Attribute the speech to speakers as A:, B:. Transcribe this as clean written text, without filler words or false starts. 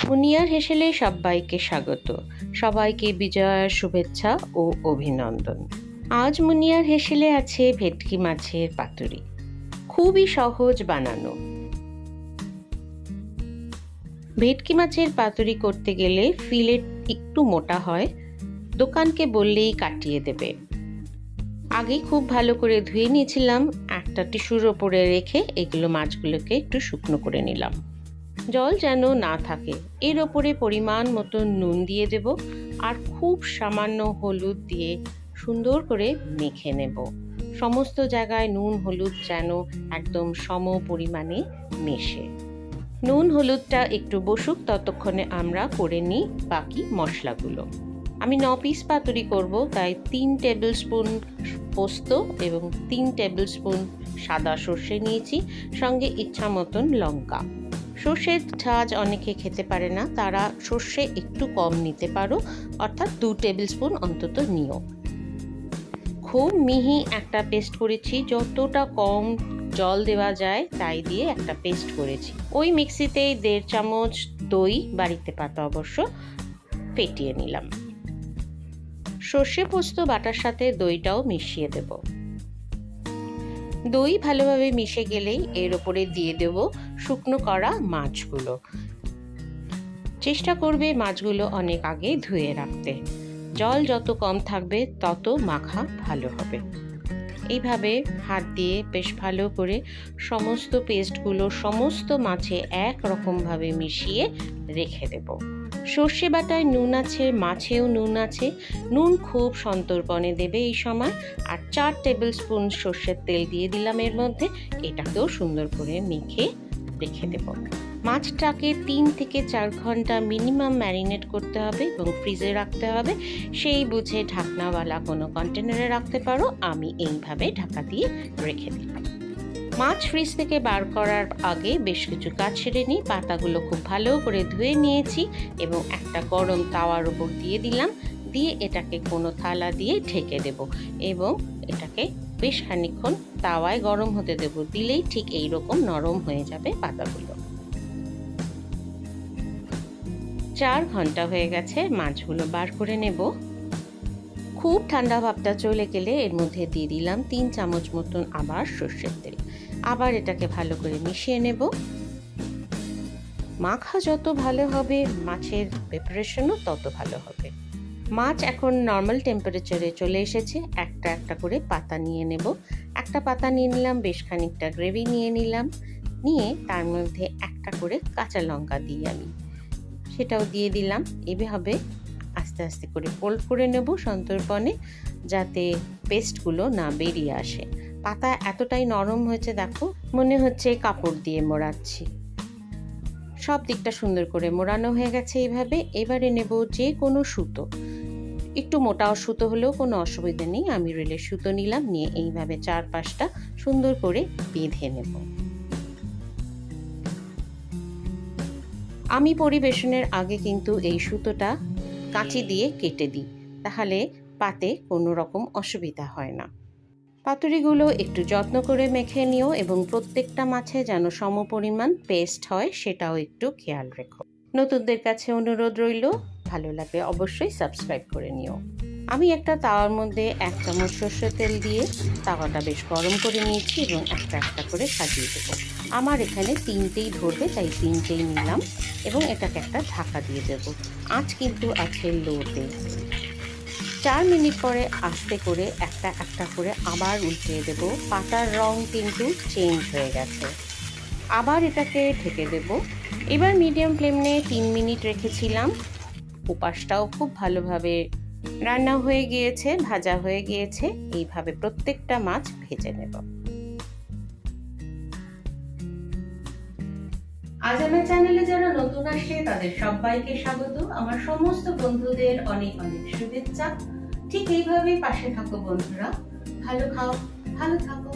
A: Meunière হেসেলে সবাইকে স্বাগত, সবাইকে বিজয়ার শুভেচ্ছা ও অভিনন্দন। আজ মুনিয়ার হেসেলে আছে ভেটকি মাছের পাতুরি, খুবই সহজ বানানো। ভেটকি মাছের পাতুরি করতে গেলে ফিলেট একটু মোটা হয়, দোকানকে বললেই কাটিয়ে দেবে। আগে খুব ভালো করে ধুয়ে নিয়েছিলাম, একটা টিস্যুর ওপরে রেখে এগুলো মাছগুলোকে একটু শুকনো করে নিলাম, জল যেন না থাকে। এর ওপরে পরিমাণ মতো নুন দিয়ে দেব আর খুব সামান্য হলুদ দিয়ে সুন্দর করে মেখে নেব। সমস্ত জায়গায় নুন হলুদ যেন একদম সম পরিমাণে মেশে। নুন হলুদটা একটু বসুক, ততক্ষণে আমরা করে নিই বাকি মশলাগুলো। আমি 9 পিস পাতুরি করব, তাই 3 টেবিল স্পুন পোস্ত এবং 3 টেবিল স্পুন সাদা সর্ষে নিয়েছি, সঙ্গে ইচ্ছা মতন লঙ্কা। সর্ষের ঝাঁজ অনেকে খেতে পারে না, তারা সর্ষে একটু কম নিতে পারো, অর্থাৎ 2 টেবিল স্পুন অন্তত নিও। খুব মিহি একটা পেস্ট করেছি, যতটা কম জল দেওয়া যায় তাই দিয়ে একটা পেস্ট করেছি। ওই মিক্সিতেই 1.5 চামচ দই, বাড়িতে পাতা অবশ্য, ফেটিয়ে নিলাম। সর্ষে পোস্ত বাটার সাথে দইটাও মিশিয়ে দেব। দই ভালোভাবে মিশে গেলেই এর ওপরে দিয়ে দেব শুকনো করা মাছগুলো। চেষ্টা করবে মাছগুলো অনেক আগে ধুয়ে রাখতে, জল যত কম থাকবে তত মাখা ভালো হবে। এইভাবে হাত দিয়ে বেশ ভালো করে সমস্ত পেস্টগুলো সমস্ত মাছে একরকমভাবে মিশিয়ে রেখে দেব। সর্ষে বাটায় নুন আছে, মাছেও নুন আছে, নুন খুব সন্তর্পণে দেবে এই সময়। আর 4 টেবিল স্পুন সর্ষের তেল দিয়ে দিলাম এর মধ্যে, এটাকেও সুন্দর করে মেখে রেখে দেব। মাছটাকে 3 থেকে 4 ঘন্টা মিনিমাম ম্যারিনেট করতে হবে এবং ফ্রিজে রাখতে হবে। সেই বুঝে ঢাকনাওয়ালা কোনো কন্টেনারে রাখতে পারো, আমি এইভাবে ঢাকা দিয়ে রেখে দিলাম। মাছ ফ্রিজ থেকে বার করার আগে বেশ কিছু কাজ সেরে নিই। পাতাগুলো খুব ভালো করে ধুয়ে নিয়েছি এবং একটা গরম তাওয়ার উপর দিয়ে দিলাম, দিয়ে এটাকে কোনো থালা দিয়ে ঢেকে দেব এবং এটাকে বেশ খানিকক্ষণ তাওয়ায় গরম হতে দেব। দিলেই ঠিক এই রকম নরম হয়ে যাবে পাতাগুলো। 4 ঘন্টা হয়ে গেছে, মাছগুলো বার করে নেব। খুব ঠান্ডা ভাবটা চলে গেলে এর মধ্যে দিয়ে দিলাম 3 চামচ মতন আবার সর্ষের তেল। আবার এটাকে ভালো করে মিশিয়ে নেব। মাখা যত ভালো হবে, মাছের প্রিপারেশনও তত ভালো হবে। মাছ এখন নর্মাল টেম্পারেচারে চলে এসেছে। একটা একটা করে পাতা নিয়ে নেব। একটা পাতা নিয়ে নিলাম, বেশ খানিকটা গ্রেভি নিয়ে নিলাম, নিয়ে তার মধ্যে একটা করে কাঁচা লঙ্কা দিই আমি, সেটাও দিয়ে দিলাম। এভাবে আস্তে আস্তে করে ফোল্ড করে নেব সন্তর্পণে, যাতে পেস্টগুলো না বেরিয়ে আসে। পাতা এতটাই নরম হয়েছে, দেখো মনে হচ্ছে কাপড় দিয়ে মোড়াচ্ছি। সব দিকটা সুন্দর করে মোড়ানো হয়ে গেছে এইভাবে। এবারে নেব যে কোনো সুতো, একটু মোটা সুতো হলেও কোনো অসুবিধা নেই, আমি রেলের সুতো নিলাম, নিয়ে এইভাবে 4-5টা সুন্দর করে বেঁধে নেব। আমি পরিবেশনের আগে কিন্তু এই সুতোটা কাঁচি দিয়ে কেটে দিই, তাহলে পাতে কোনো রকম অসুবিধা হয় না। পাতুরিগুলো একটু যত্ন করে মেখে নিও এবং প্রত্যেকটা মাছে যেন সমপরিমাণ পেস্ট হয় সেটাও একটু খেয়াল রেখো। নতুনদের কাছে অনুরোধ রইল, ভালো লাগলে অবশ্যই সাবস্ক্রাইব করে নিও। আমি একটা তাওয়ার মধ্যে 1 চামচ সর্ষের তেল দিয়ে তাওয়াটা বেশ গরম করে নিয়েছি এবং একটা একটা করে সাজিয়ে দেবো। আমার এখানে 3টেই ধরবে, তাই 3টেই নিলাম এবং এটাকে একটা ঢাকা দিয়ে দেবো। আঁচ কিন্তু আছে লোতে। 4 মিনিট পরে আস্তে করে একটা একটা করে আবার উল্টিয়ে দেব। পাতার রং কিন্তু চেঞ্জ হয়ে গেছে। আবার এটাকে ঢেকে দেব। এবার মিডিয়াম ফ্লেমে 3 মিনিট রেখেছিলাম। উপাসটাও খুব ভালোভাবে রান্না হয়ে গিয়েছে, ভাজা হয়ে গিয়েছে। এইভাবে প্রত্যেকটা মাছ ভেজে নেব। আজ আমার চ্যানেলে যারা নতুন আসে তাদের সবাইকে স্বাগত। আমার সমস্ত বন্ধুদের অনেক অনেক শুভেচ্ছা। ঠিক এইভাবে পাশে থাকো বন্ধুরা। ভালো খাও, ভালো থাকো।